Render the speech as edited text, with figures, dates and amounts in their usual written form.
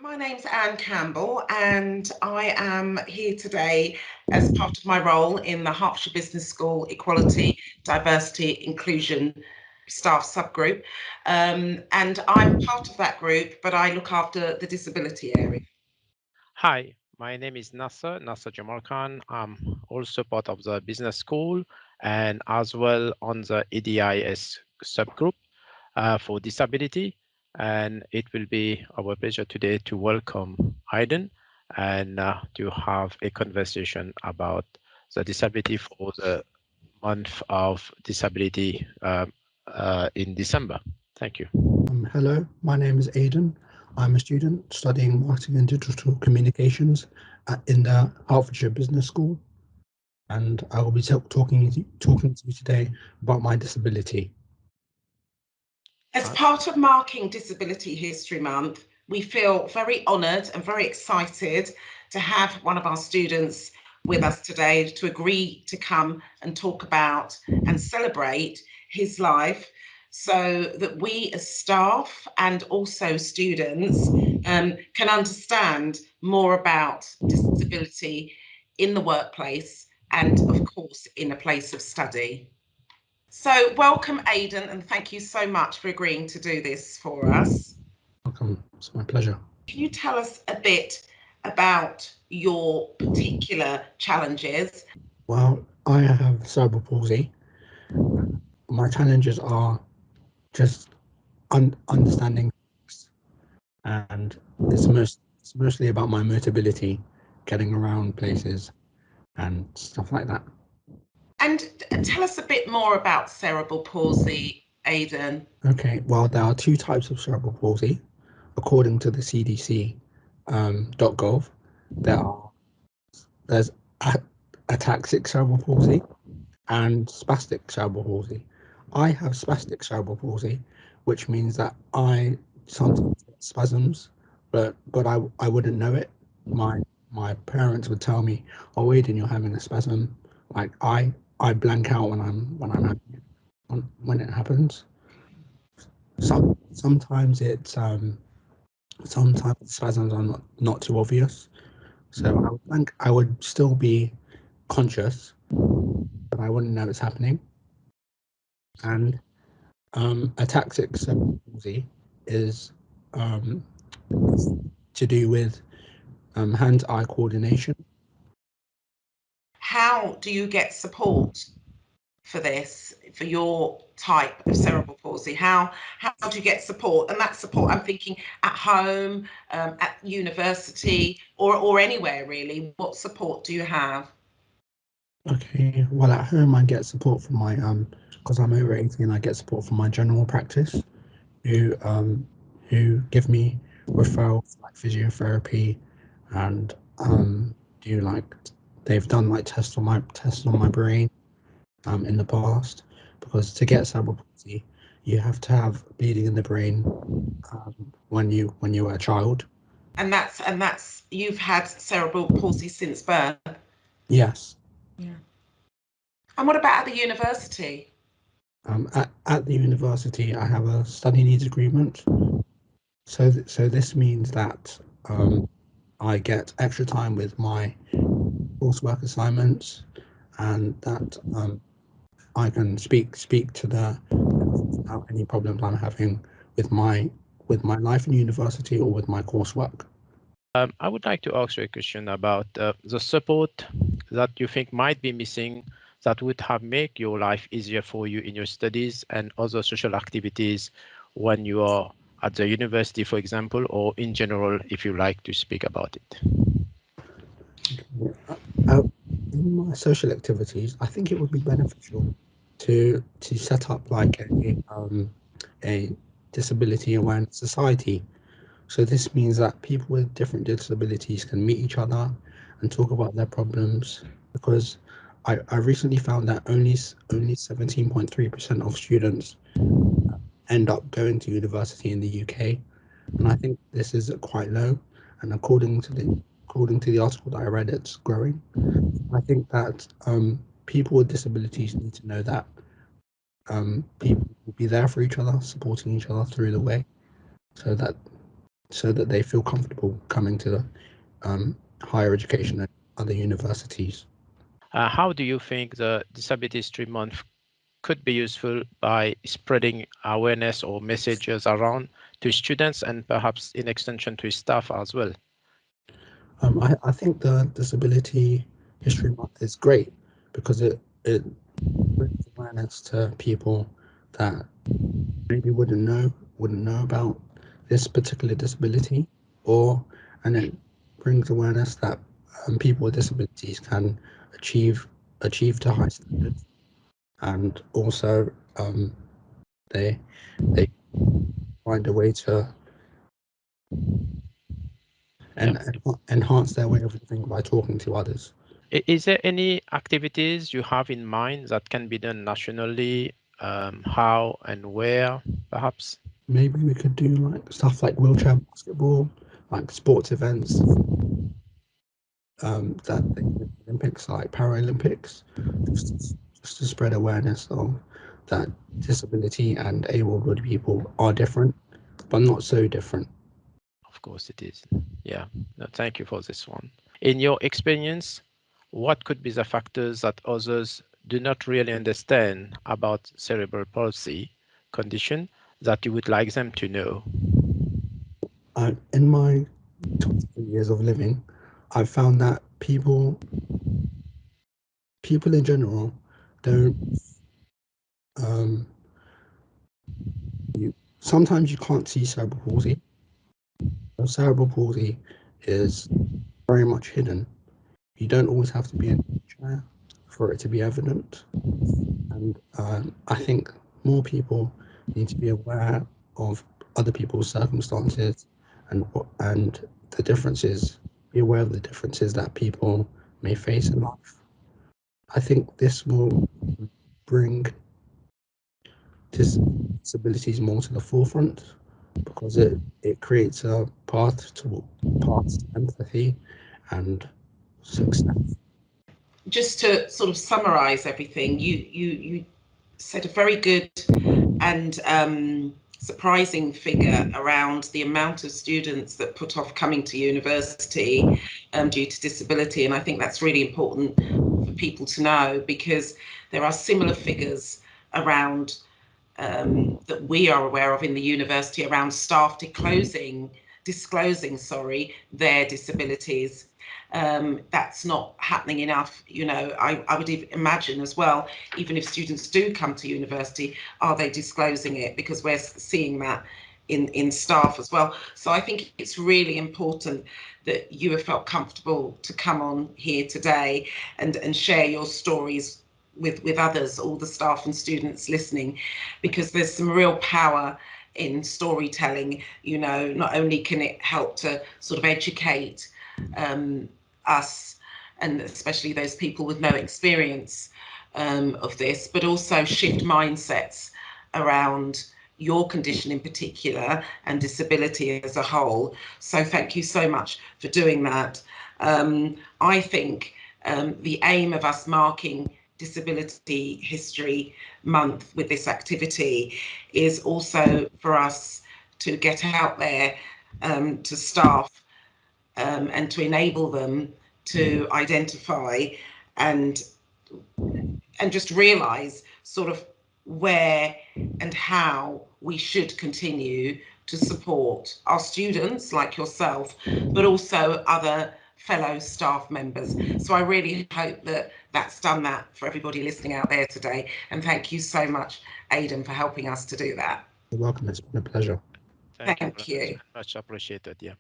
My name's Anne Campbell, and I am here today as part of my role in the Hertfordshire Business School Equality, Diversity, Inclusion staff subgroup. And I'm part of that group, but I look after the disability area. Hi, my name is Nasser Jamal Khan. I'm also part of the business school and as well on the EDIS subgroup for disability. And it will be our pleasure today to welcome Aiden and to have a conversation about the disability for the month of disability in December. Thank you. Hello, my name is Aiden. I'm a student studying marketing and digital communications in the Hertfordshire Business School, and I will be talking to you today about my disability. As part of marking Disability History Month, we feel very honoured and very excited to have one of our students with us today to agree to come and talk about and celebrate his life so that we as staff and also students can understand more about disability in the workplace and, of course, in a place of study. So welcome, Aiden, and thank you so much for agreeing to do this for us. Welcome, it's my pleasure. Can you tell us a bit about your particular challenges? Well, I have cerebral palsy. My challenges are just understanding things, and it's mostly about my mobility, getting around places and stuff like that. And tell us a bit more about cerebral palsy, Aiden. Okay, well, there are two types of cerebral palsy. According to the CDC .gov, there's ataxic cerebral palsy and spastic cerebral palsy. I have spastic cerebral palsy, which means that I sometimes get spasms, but I wouldn't know it. My parents would tell me, "Oh, Aiden, you're having a spasm." Like I blank out when I'm having it, when it happens. Sometimes sometimes the spasms are not too obvious. So I would think I would still be conscious, but I wouldn't know it's happening. And ataxic cerebral palsy is um, to do with hand-eye coordination. How do you get support for this, for your type of cerebral palsy? How do you get support? And that support, I'm thinking at home, at university, or anywhere really. What support do you have? Okay, well at home I get support from my because I'm over 18, I get support from my general practice who give me referrals like physiotherapy and do like they've done like tests on my brain in the past, because to get cerebral palsy you have to have bleeding in the brain when you were a child. And that's you've had cerebral palsy since birth. Yes. Yeah. And what about at the university? At the university I have a study needs agreement, so this means that I get extra time with my coursework assignments, and that I can speak to the about any problems I'm having with my life in university or with my coursework. I would like to ask you a question about the support that you think might be missing that would have make your life easier for you in your studies and other social activities when you are at the university, for example, or in general, if you like to speak about it. Uh, in my social activities, I think it would be beneficial to set up like a disability awareness society. So this means that people with different disabilities can meet each other and talk about their problems. Because I recently found that only 17.3% of students end up going to university in the UK, and I think this is quite low. And according to the article that I read, it's growing. I think that people with disabilities need to know that people will be there for each other, supporting each other through the way, so that so that they feel comfortable coming to higher education at other universities. How do you think the Disability History Month could be useful by spreading awareness or messages around to students and perhaps in extension to staff as well? I think the Disability History Month is great because it brings awareness to people that maybe wouldn't know about this particular disability, or and it brings awareness that people with disabilities can achieve to high standards, and also they they find a way to Yeah. enhance their way of living by talking to others. Is there any activities you have in mind that can be done nationally? How and where, perhaps? Maybe we could do like stuff like wheelchair basketball, like sports events that they do in Olympics, like Paralympics, just to spread awareness of that disability and able-bodied people are different, but not so different. Of course it is. Yeah. No, thank you for this one. In your experience, what could be the factors that others do not really understand about cerebral palsy condition that you would like them to know? In my 23 years of living, I've found that people in general don't. Um, Sometimes you can't see cerebral palsy. Cerebral palsy is very much hidden. You don't always have to be in a wheelchair for it to be evident. And I think more people need to be aware of other people's circumstances and the differences, be aware of the differences that people may face in life. I think this will bring disabilities more to the forefront because it creates a path to empathy and success. Just to sort of summarize everything, you said a very good and surprising figure around the amount of students that put off coming to university due to disability. And I think that's really important for people to know, because there are similar figures around that we are aware of in the university around staff disclosing, their disabilities. That's not happening enough. I would imagine as well, even if students do come to university, are they disclosing it? Because we're seeing that in staff as well. So I think it's really important that you have felt comfortable to come on here today and share your stories with others, all the staff and students listening, because there's some real power in storytelling. Not only can it help to sort of educate us, and especially those people with no experience of this, but also shift mindsets around your condition in particular and disability as a whole. So thank you so much for doing that. I think the aim of us marking Disability History Month with this activity is also for us to get out there to staff and to enable them to identify and just realise sort of where and how we should continue to support our students like yourself, but also other fellow staff members. So I really hope that that's done that for everybody listening out there today. And thank you so much, Aiden, for helping us to do that. You're welcome. It's been a pleasure. Thank you. Thank It's you. much appreciated. Yeah.